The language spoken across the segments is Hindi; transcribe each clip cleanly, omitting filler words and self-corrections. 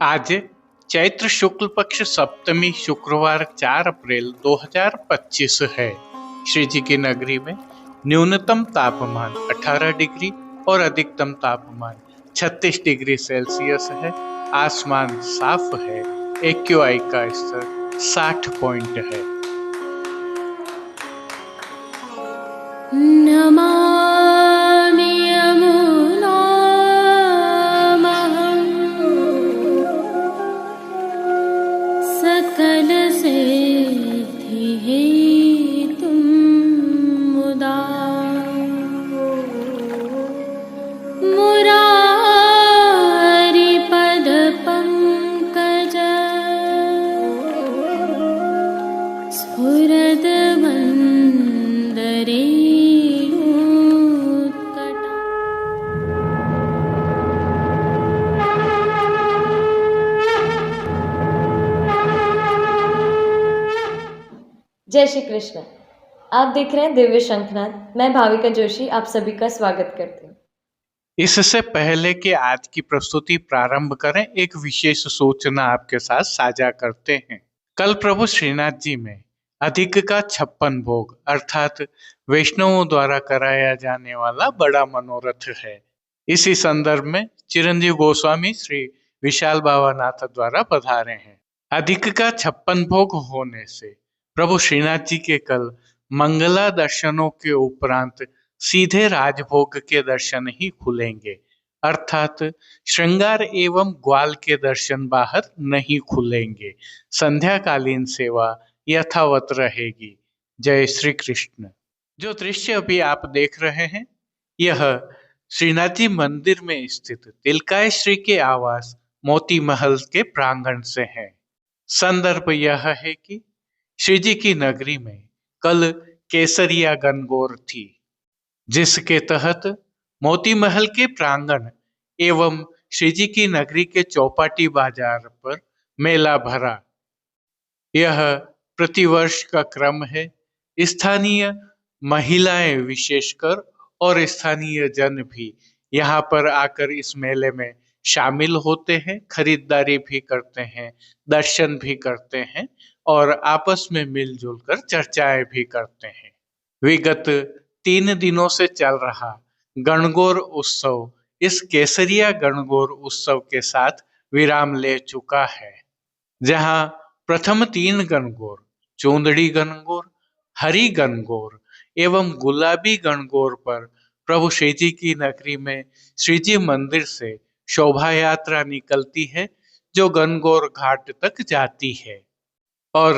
आज चैत्र शुक्ल पक्ष सप्तमी शुक्रवार 4 अप्रैल 2025 है। श्री जी की नगरी में न्यूनतम तापमान 18 डिग्री और अधिकतम तापमान 36 डिग्री सेल्सियस है। आसमान साफ है। AQI का स्तर 60 पॉइंट है। नमामि यमुनामहं सकलसिद्धिहेतुं मुदा मुरारिपदपङ्कज स्फुरद्वन्दरे जय श्री कृष्ण। आप देख रहे हैं दिव्य शंखनाद। मैं भाविका जोशी आप सभी का स्वागत करती हूँ। इससे पहले कि आज की प्रस्तुति प्रारंभ करें, एक विशेष सूचना आपके साथ साझा करते हैं। कल प्रभु श्रीनाथ जी में अधिक का 56 भोग अर्थात वैष्णवों द्वारा कराया जाने वाला बड़ा मनोरथ है। इसी संदर्भ में चिरंजीव गोस्वामी श्री विशाल बाबानाथ द्वारा पधारे हैं। अधिक का 56 भोग होने से प्रभु श्रीनाथ जी के कल मंगला दर्शनों के उपरांत सीधे राजभोग के दर्शन ही खुलेंगे, अर्थात श्रृंगार एवं ग्वाल के दर्शन बाहर नहीं खुलेंगे। संध्याकालीन सेवा यथावत रहेगी। जय श्री कृष्ण। जो दृश्य अभी आप देख रहे हैं, यह श्रीनाथ जी मंदिर में स्थित तिलकाय श्री के आवास मोती महल के प्रांगण से है। संदर्भ यह है कि श्री जी की नगरी में कल केसरिया गणगौर थी, जिसके तहत मोती महल के प्रांगण एवं श्री जी की नगरी के चौपाटी बाजार पर मेला भरा। यह प्रतिवर्ष का क्रम है। स्थानीय महिलाएं विशेषकर और स्थानीय जन भी यहाँ पर आकर इस मेले में शामिल होते हैं, खरीदारी भी करते हैं, दर्शन भी करते हैं और आपस में मिलजुल कर चर्चाएं भी करते हैं। विगत 3 दिनों से चल रहा गणगौर उत्सव इस केसरिया गणगौर उत्सव के साथ विराम ले चुका है, जहां प्रथम 3 गणगौर चूंदड़ी गणगौर, हरी गणगौर एवं गुलाबी गणगौर पर प्रभु श्री जी की नगरी में श्री जी मंदिर से शोभा यात्रा निकलती है, जो गणगौर घाट तक जाती है और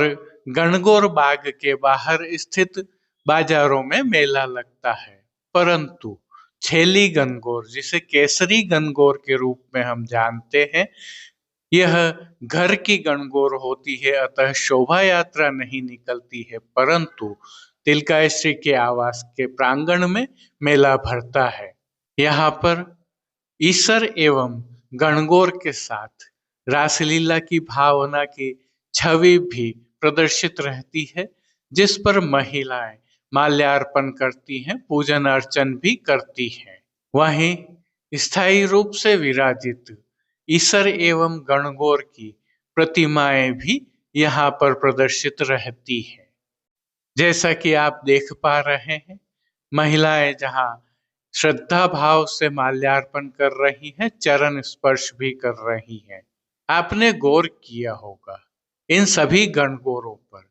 गणगौर बाग के बाहर स्थित बाजारों में मेला लगता है। परंतु छेली गणगौर, जिसे केसरी गणगौर के रूप में हम जानते हैं, यह घर की गणगौर होती है, अतः शोभा यात्रा नहीं निकलती है, परंतु तिलकाय श्री के आवास के प्रांगण में मेला भरता है। यहाँ पर ईसर एवं गणगौर के साथ रासलीला की भावना की छवि भी प्रदर्शित रहती है, जिस पर महिलाएं माल्यार्पण करती हैं, पूजन अर्चन भी करती हैं। वहीं स्थायी रूप से विराजित ईसर एवं गणगौर की प्रतिमाएं भी यहाँ पर प्रदर्शित रहती हैं। जैसा कि आप देख पा रहे हैं, महिलाएं जहाँ श्रद्धा भाव से माल्यार्पण कर रही हैं, चरण स्पर्श भी कर रही हैं। आपने गौर किया होगा इन सभी गणगौरों पर,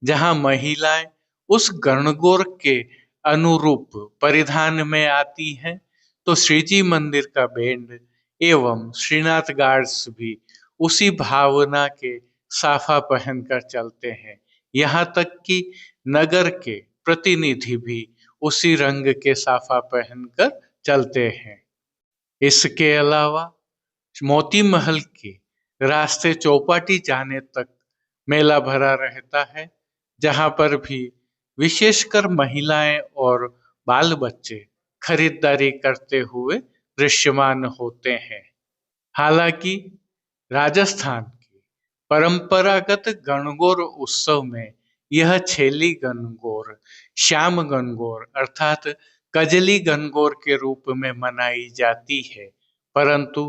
जहां महिलाएं उस गणगौर के अनुरूप परिधान में आती हैं, तो श्री जी मंदिर का बैंड एवं श्रीनाथ गार्ड्स भी उसी भावना के साफा पहनकर चलते हैं। यहाँ तक कि नगर के प्रतिनिधि भी उसी रंग के साफा पहनकर चलते हैं। इसके अलावा मोती महल के रास्ते चौपाटी जाने तक मेला भरा रहता है, जहां पर भी विशेषकर महिलाएं और बाल बच्चे खरीदारी करते हुए दृश्यमान होते हैं। हालांकि राजस्थान के परंपरागत गणगौर उत्सव में यह छेली गणगौर श्याम गणगौर अर्थात कजली गणगौर के रूप में मनाई जाती है, परंतु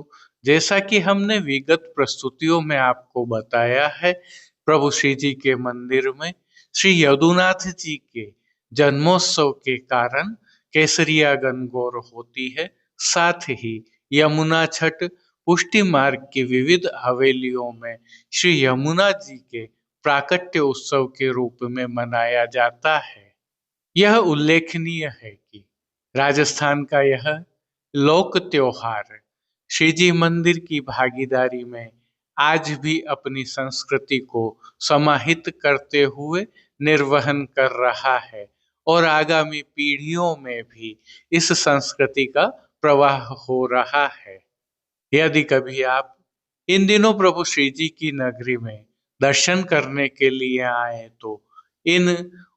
जैसा कि हमने विगत प्रस्तुतियों में आपको बताया है, प्रभु श्री जी के मंदिर में श्री यदुनाथ जी के जन्मोत्सव के कारण केसरिया गणगौर होती है। साथ ही यमुना छठ पुष्टि मार्ग की विविध हवेलियों में श्री यमुना जी के प्राकट्य उत्सव के रूप में मनाया जाता है। यह उल्लेखनीय है कि राजस्थान का यह लोक त्योहार श्री जी मंदिर की भागीदारी में आज भी अपनी संस्कृति को समाहित करते हुए निर्वहन कर रहा है और आगामी पीढ़ियों में भी इस संस्कृति का प्रवाह हो रहा है। यदि कभी आप इन दिनों प्रभु श्री जी की नगरी में दर्शन करने के लिए आए तो इन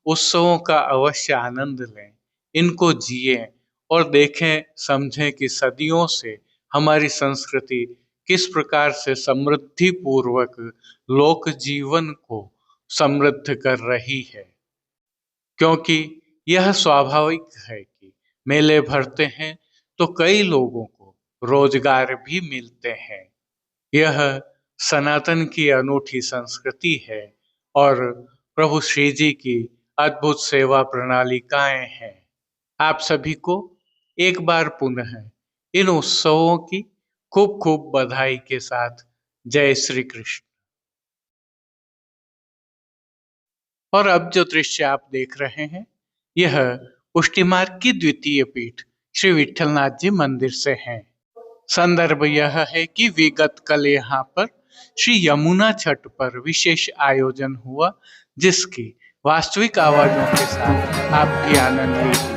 उत्सवों का अवश्य आनंद लें, इनको जिएं और देखें समझें कि सदियों से हमारी संस्कृति किस प्रकार से समृद्धि पूर्वक लोक जीवन को समृद्ध कर रही है। क्योंकि यह स्वाभाविक है कि मेले भरते हैं तो कई लोगों को रोजगार भी मिलते हैं। यह सनातन की अनूठी संस्कृति है और प्रभु श्री जी की अद्भुत सेवा प्रणालिकाएं हैं। आप सभी को एक बार पुनः इन उत्सवों की खूब खूब बधाई के साथ जय श्री कृष्ण। और अब जो दृश्य आप देख रहे हैं, यह पुष्टि मार्ग की द्वितीय पीठ श्री विट्ठलनाथ जी मंदिर से है। संदर्भ यह है कि विगत कल यहाँ पर श्री यमुना छठ पर विशेष आयोजन हुआ, जिसकी वास्तविक आवाजों के साथ आप भी आनंद लीजिए।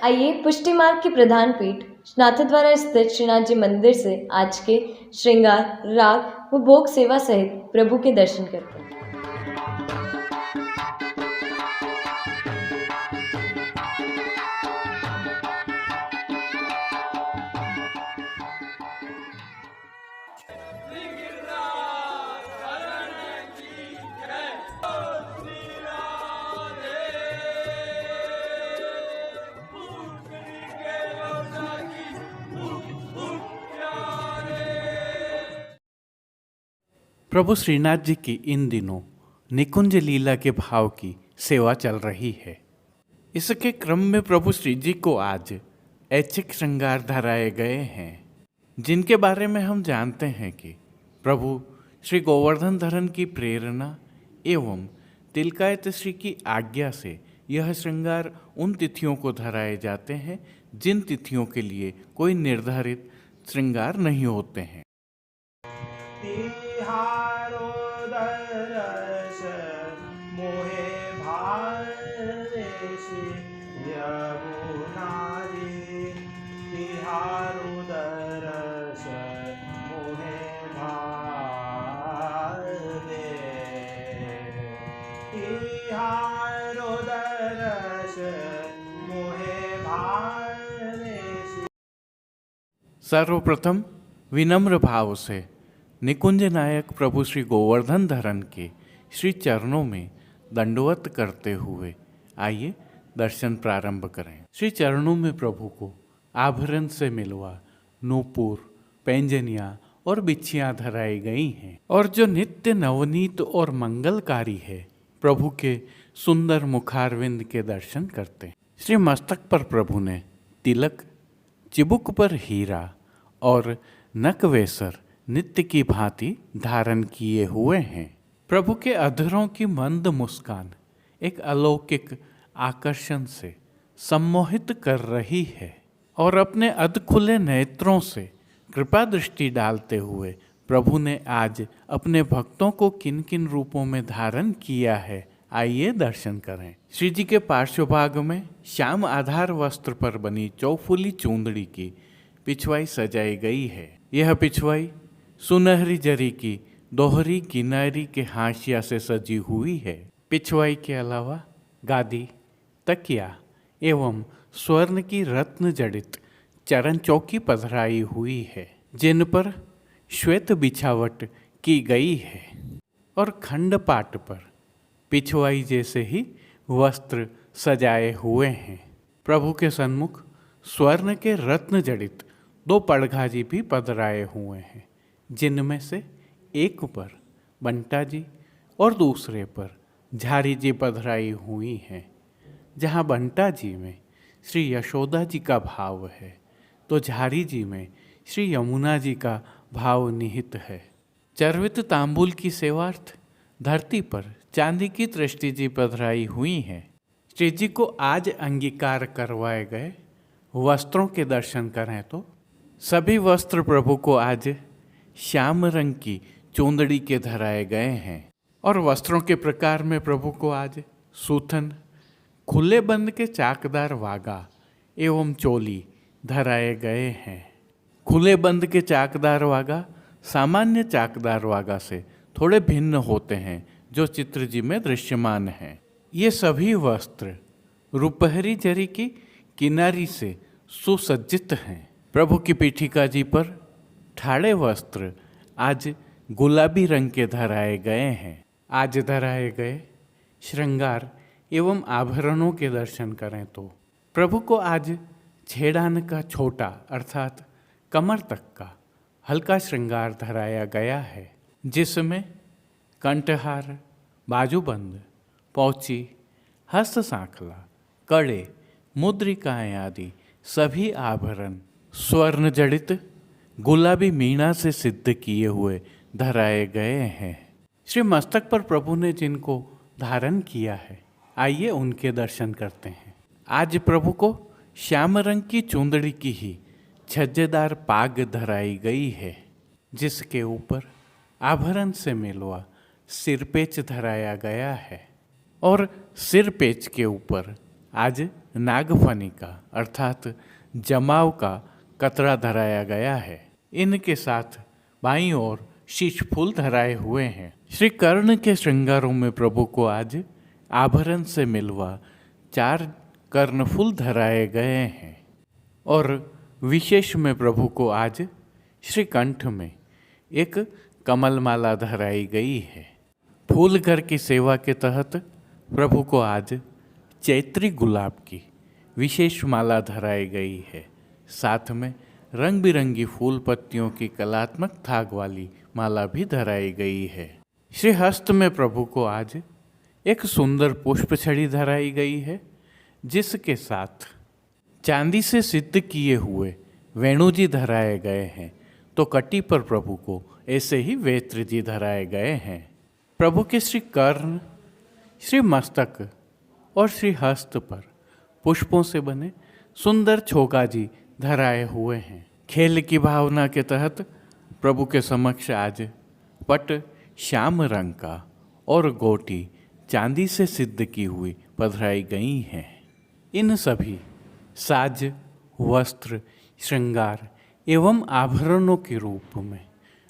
आइए पुष्टि मार्ग की प्रधान पीठ नाथद्वारा स्थित श्रीनाथ जी मंदिर से आज के श्रृंगार, राग व भोग सेवा सहित प्रभु के दर्शन करते हैं। प्रभु श्रीनाथ जी की इन दिनों निकुंज लीला के भाव की सेवा चल रही है। इसके क्रम में प्रभु श्री जी को आज ऐच्छिक श्रृंगार धराए गए हैं, जिनके बारे में हम जानते हैं कि प्रभु श्री गोवर्धन धरन की प्रेरणा एवं तिलकायत श्री की आज्ञा से यह श्रृंगार उन तिथियों को धराए जाते हैं जिन तिथियों के लिए कोई निर्धारित श्रृंगार नहीं होते हैं। तिहारो दरस मोहे भावेश यमुना रे, तिहारो दरस मोहे भावे, तिहारो दरस मोहे भावेश। सर्वप्रथम विनम्र भाव से निकुंज नायक प्रभु श्री गोवर्धन धरन के श्री चरणों में दंडवत करते हुए आइए दर्शन प्रारंभ करें। श्री चरणों में प्रभु को आभरण से मिलवा नूपुर, पैंजनियाँ और बिच्छियाँ धराई गई हैं और जो नित्य नवनीत और मंगलकारी है प्रभु के सुंदर मुखारविंद के दर्शन करते हैं। श्री मस्तक पर प्रभु ने तिलक, चिबुक पर हीरा और नकवेसर नित्य की भांति धारण किए हुए हैं। प्रभु के अधरों की मंद मुस्कान एक अलौकिक आकर्षण से सम्मोहित कर रही है और अपने अध खुले नेत्रों से कृपा दृष्टि डालते हुए प्रभु ने आज अपने भक्तों को किन किन रूपों में धारण किया है, आइए दर्शन करें। श्री जी के पार्श्वभाग में श्याम आधार वस्त्र पर बनी चौफुली चूंदड़ी की पिछवाई सजाई गई है। यह पिछवाई सुनहरी जरी की दोहरी किनारी के हाशिया से सजी हुई है। पिछवाई के अलावा गादी, तकिया एवं स्वर्ण की रत्न जड़ित चरण चौकी पधराई हुई है, जिन पर श्वेत बिछावट की गई है और खंडपाट पर पिछवाई जैसे ही वस्त्र सजाए हुए हैं। प्रभु के सन्मुख स्वर्ण के रत्न जड़ित 2 पड़घाजी भी पधराए हुए हैं, जिनमें से एक पर बंटा जी और दूसरे पर झारी जी पधराई हुई हैं। जहाँ बंटा जी में श्री यशोदा जी का भाव है तो झारी जी में श्री यमुना जी का भाव निहित है। चर्वित तांबूल की सेवार्थ धरती पर चांदी की दृष्टि जी पधराई हुई हैं। श्री जी को आज अंगीकार करवाए गए वस्त्रों के दर्शन करें तो सभी वस्त्र प्रभु को आज श्याम रंग की चूंदड़ी के धराए गए हैं और वस्त्रों के प्रकार में प्रभु को आज सूथन, खुले बंद के चाकदार वागा एवं चोली धराए गए हैं। खुले बंद के चाकदार वागा सामान्य चाकदार वागा से थोड़े भिन्न होते हैं जो चित्र जी में दृश्यमान हैं। ये सभी वस्त्र रुपहरी जरी की किनारी से सुसज्जित हैं। प्रभु की पीठिका जी पर ठाड़े वस्त्र आज गुलाबी रंग के धराए गए हैं। आज धराए गए श्रृंगार एवं आभरणों के दर्शन करें तो प्रभु को आज छेड़ान का छोटा अर्थात कमर तक का हल्का श्रृंगार धराया गया है, जिसमें कंठहार, बाजूबंद, पौची, हस्त सांखला, कड़े, मुद्रिकाएं आदि सभी आभरण स्वर्ण जड़ित गुलाबी मीणा से सिद्ध किए हुए धराए गए हैं। श्री मस्तक पर प्रभु ने जिनको धारण किया है, आइए उनके दर्शन करते हैं। आज प्रभु को श्याम रंग की चूंदड़ी की ही छज्जेदार पाग धराई गई है, जिसके ऊपर आभरण से मिलवा सिरपेच धराया गया है और सिरपेच के ऊपर आज नागफनी का अर्थात जमाव का कतरा धराया गया है। इनके साथ बाईं ओर शीश फूल धराए हुए हैं। श्री कर्ण के श्रृंगारों में प्रभु को आज आभरण से मिलवा 4 कर्णफूल धराए गए हैं और विशेष में प्रभु को आज श्री कंठ में एक कमलमाला धराई गई है। फूल घर की सेवा के तहत प्रभु को आज चैत्री गुलाब की विशेष माला धराई गई है। साथ में रंग बिरंगी फूल पत्तियों की कलात्मक थाग वाली माला भी धराई गई है। श्री हस्त में प्रभु को आज एक सुंदर पुष्प छड़ी धराई गई है, जिसके साथ चांदी से सिद्ध किए हुए वेणु जी धराए गए हैं, तो कटी पर प्रभु को ऐसे ही वेत्र जी धराए गए हैं। प्रभु के श्री कर्ण, श्री मस्तक और श्री हस्त पर पुष्पों से बने सुंदर छोगा जी धराए हुए हैं। खेल की भावना के तहत प्रभु के समक्ष आज पट श्याम रंग का और गोटी चांदी से सिद्ध की हुई पधराई गई हैं। इन सभी साज, वस्त्र, श्रृंगार एवं आभरणों के रूप में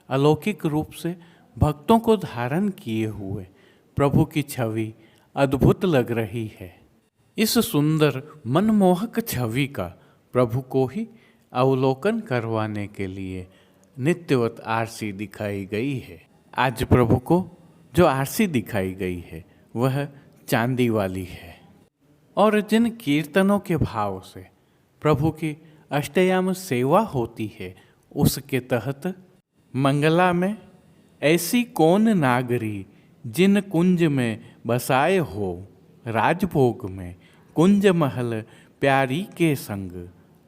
अलौकिक रूप से भक्तों को धारण किए हुए प्रभु की छवि अद्भुत लग रही है। इस सुंदर मनमोहक छवि का प्रभु को ही अवलोकन करवाने के लिए नित्यवत आरसी दिखाई गई है। आज प्रभु को जो आरसी दिखाई गई है वह चांदी वाली है, और जिन कीर्तनों के भाव से प्रभु की अष्टयाम सेवा होती है उसके तहत मंगला में ऐसी कौन नागरी जिन कुंज में बसाए हो, राजभोग में कुंज महल प्यारी के संग,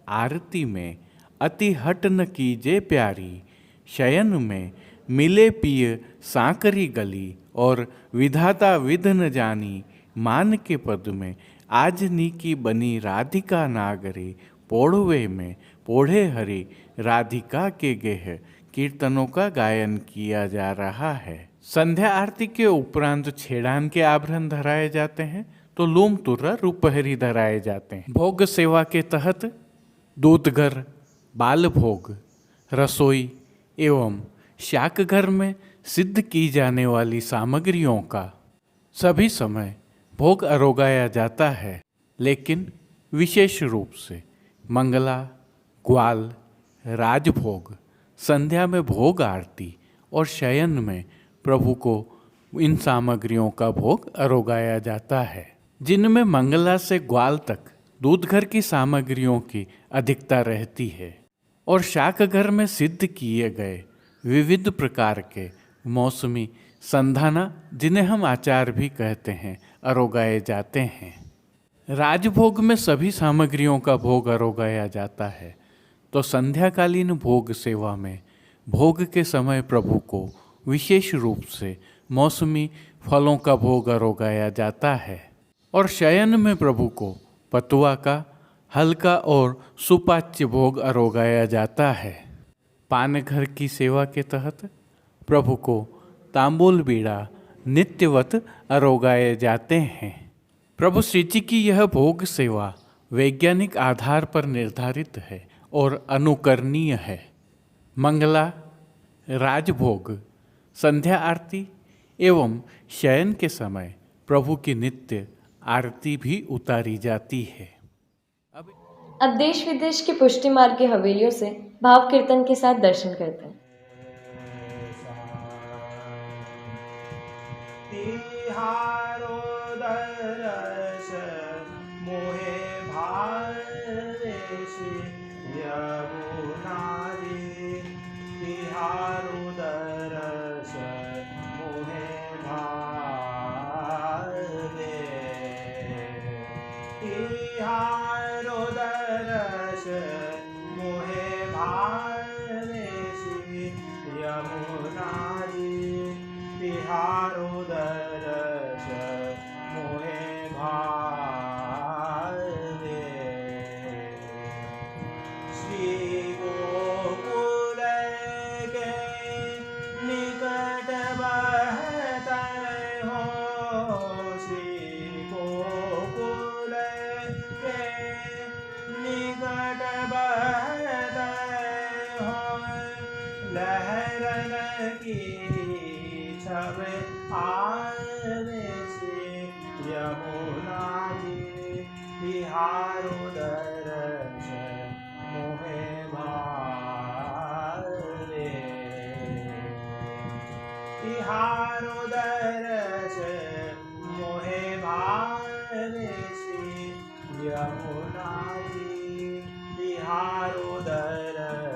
आरती में अति हट न कीजे प्यारी, शयन में मिले पिय सांकरी गली, और विधाता विध न जानी, मान के पद में आज नी की बनी राधिका नागरी, पोढ़वे में पोढ़े हरि राधिका के गेह कीर्तनों का गायन किया जा रहा है। संध्या आरती के उपरांत छेड़ान के आभरण धराए जाते हैं, तो लूम तुर्रा रूपहरी धराए जाते हैं। भोग सेवा के तहत दूधघर, बाल भोग, रसोई एवं शाक घर में सिद्ध की जाने वाली सामग्रियों का सभी समय भोग अरोगाया जाता है, लेकिन विशेष रूप से मंगला, ग्वाल, राजभोग, संध्या में भोग आरती और शयन में प्रभु को इन सामग्रियों का भोग अरोगाया जाता है, जिनमें मंगला से ग्वाल तक दूधघर की सामग्रियों की अधिकता रहती है, और शाक घर में सिद्ध किए गए विविध प्रकार के मौसमी संधाना, जिन्हें हम आचार भी कहते हैं, अरोगाए जाते हैं। राजभोग में सभी सामग्रियों का भोग अरोगाया जाता है, तो संध्याकालीन भोग सेवा में भोग के समय प्रभु को विशेष रूप से मौसमी फलों का भोग अरोगाया जाता है, और शयन में प्रभु को पतुआ का हल्का और सुपाच्य भोग अरोगाया जाता है। पान घर की सेवा के तहत प्रभु को तांबूल बीड़ा नित्यवत अरोगाए जाते हैं। प्रभु श्री जी की यह भोग सेवा वैज्ञानिक आधार पर निर्धारित है और अनुकरणीय है। मंगला, राजभोग, संध्या आरती एवं शयन के समय प्रभु की नित्य आरती भी उतारी जाती है। अब देश विदेश के पुष्टि मार्ग की हवेलियों से भाव कीर्तन के साथ दर्शन करते हैं। तिहारो दरस मोहे भावेश, यमुना जी तिहारो दरस मोहे भावे, तिहारो दरस मोहे भावेश, यमुना जी तिहारो दरस मोहे भावे। श्री गोकुल के निकट बहते हो, श्री गोकुल के निकट बहते हो, लहरन की छब आवे से, यमुना जी तिहारो दरस मोहे भावे, तिहारो दरस मोहे भावे से, यमुना जी तिहारो दरस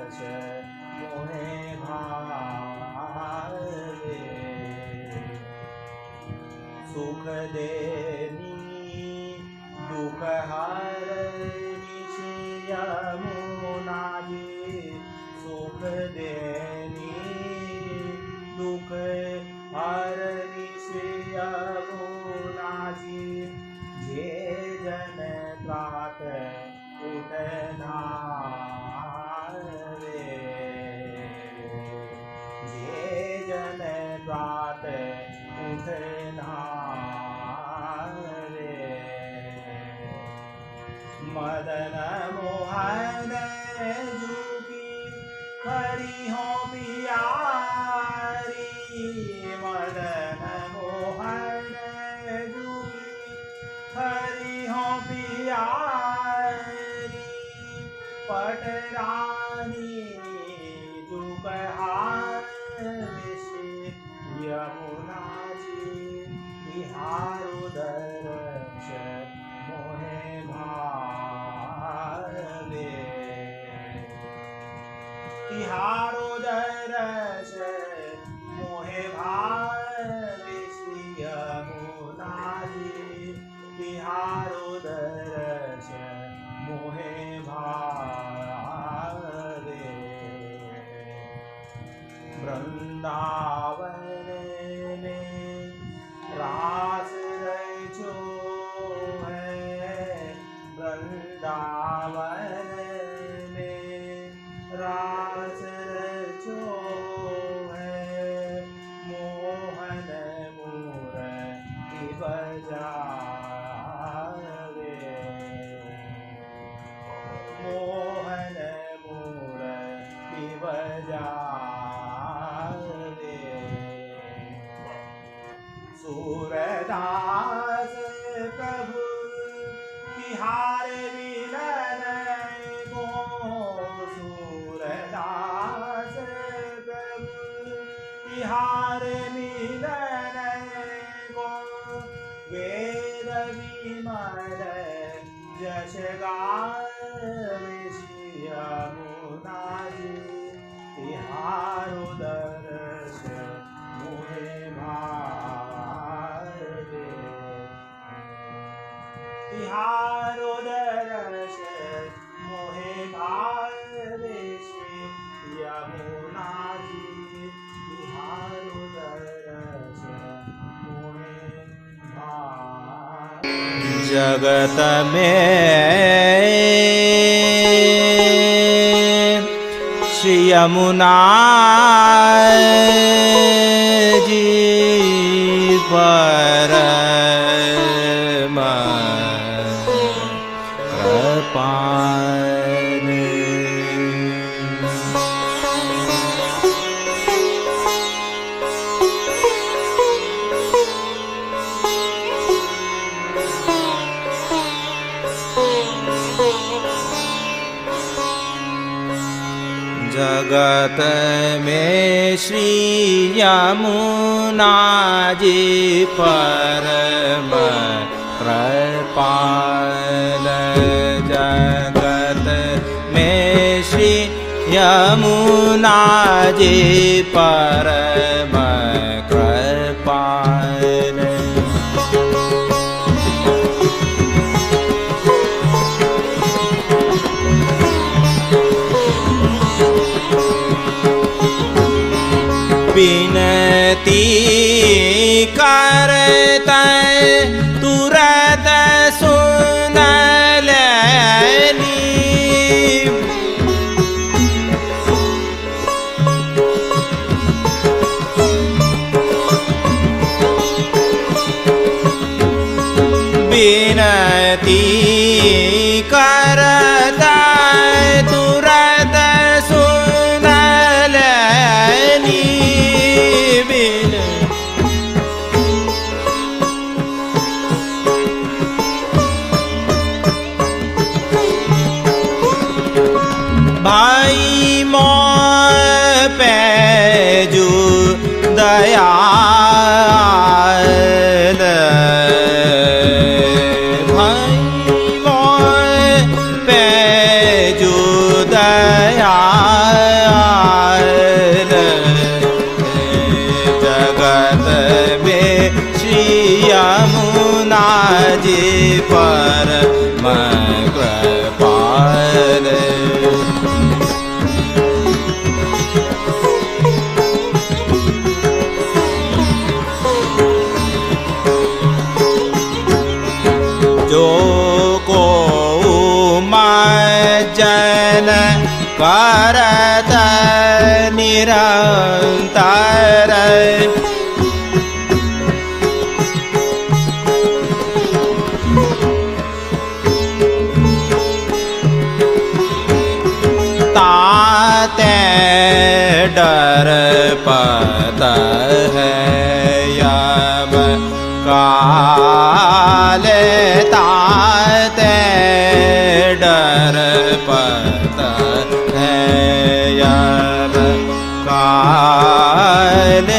पटरानी दुपहार विषे यमुना जी तिहारो दर्श मोहे भावे तिहारो दर्श मोहे भावे श्री यमुना जी तिहारो दर्श मोहे भावे वृंदावन में रास रचो है वृंदावन में रास रचो है मोहन मूर्ति बजावे मोहन मूर्ति बजावे सूरदास प्रभु तिहार मिलन को सूरदास प्रभु तिहार मिलन को वेद विमल जश गावे श्री यमुना जी तिहारो दर्श मोहे भावे तिहारो दर्श मोहे भावे श्री यमुना जी तिहारो दर्श मोहे भावे जगत में श्री यमुना जी परम कृपाल जगत में श्री यमुना जी परम कृपाल जगत में श्री यमुना जी परम कृपाल विनती करते तुरत सुन लेनी विनती करते तुरत सुन लेनी भाई मोह पैजू दयाल भाई मोह पैजू दयाल जगत में श्री यमुना जी परम कृपाल जो को मज्जन करत निरंतर ताते डर पत है यम काल ताते डर दर्पत है यम काल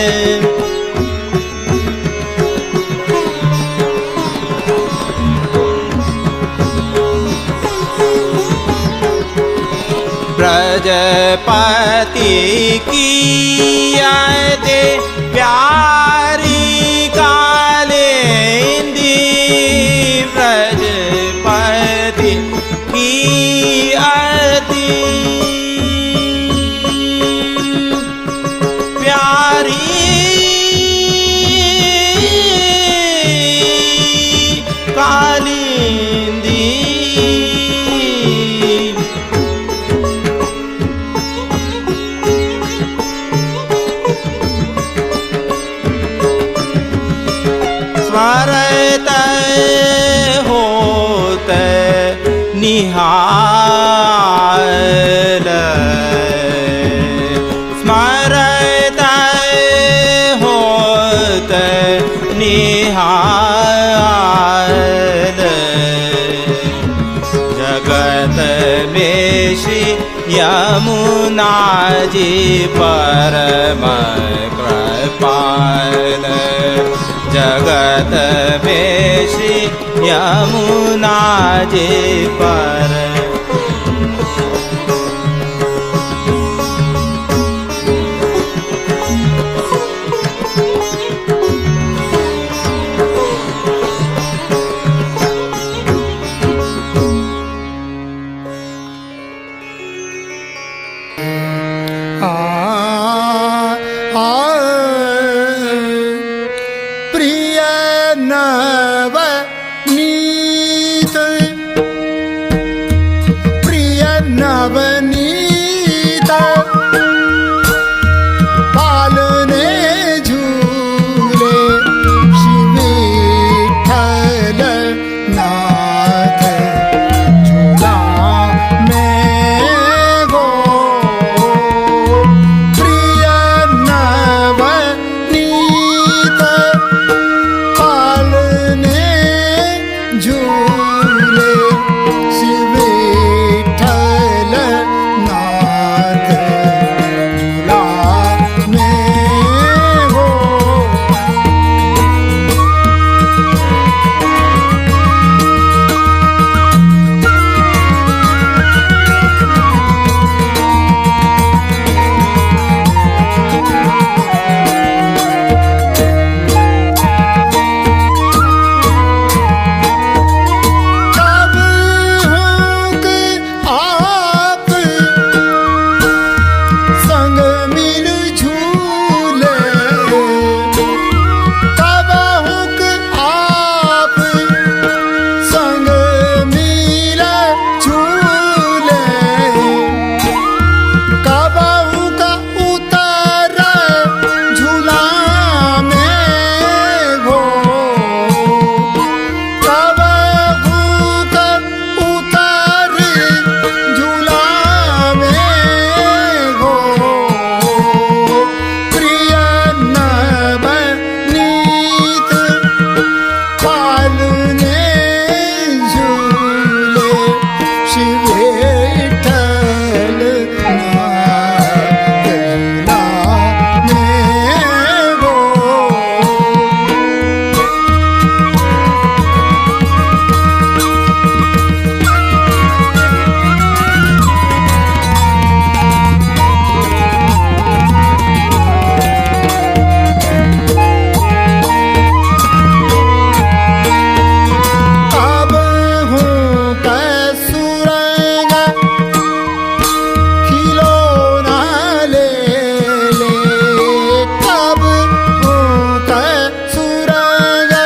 ब्रजपति की दे प्यारी कालिंदी ब्रजपति की अति प्यारी कालिंदी स्मरत होत निहाल स्मरत होत निहाल जगत में श्री यमुना जी परम कृपाल जगत में श्री यमुना जी पर प्रिय नवनीत प्रिय नवनीत पालने झूले श्री विठ्ठल नाथ झूला में गो प्रिय नवनीत पालने झूले श्री विठ्ठल नाथ झूला में हो कब हुक आप संग मिल झूले कब हुक आप संग मिल झूले कब हुक उतर झूला में हो कब हुक उतर झूला में हो प्रिय नवनीत पालने झूले श्री विठ्ठल नाथ झूला में हो अब हूँ कसुरंगा खिलौना ले ले कब हूँ कसुरंगा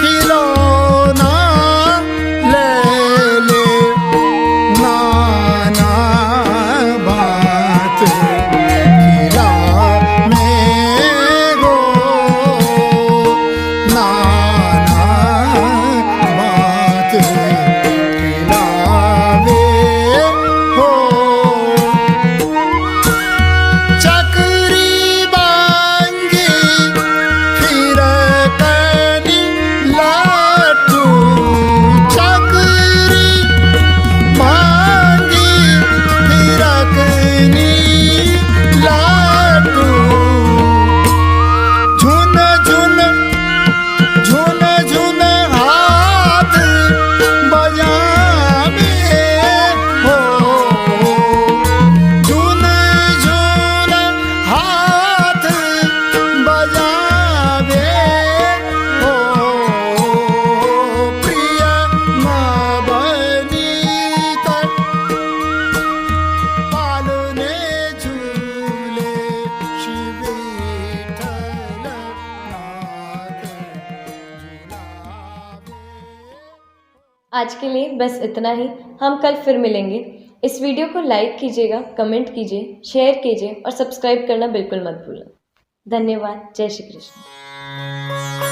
खिलौना ले ले नाना बात खिला में गो नाना बात खिलावे हो चक्री बांगी फिर कनी लाटू चक्री बांगी आज के लिए बस इतना ही। हम कल फिर मिलेंगे। इस वीडियो को लाइक कीजिएगा, कमेंट कीजिए, शेयर कीजिए और सब्सक्राइब करना बिल्कुल मत भूलें। धन्यवाद। जय श्री कृष्ण।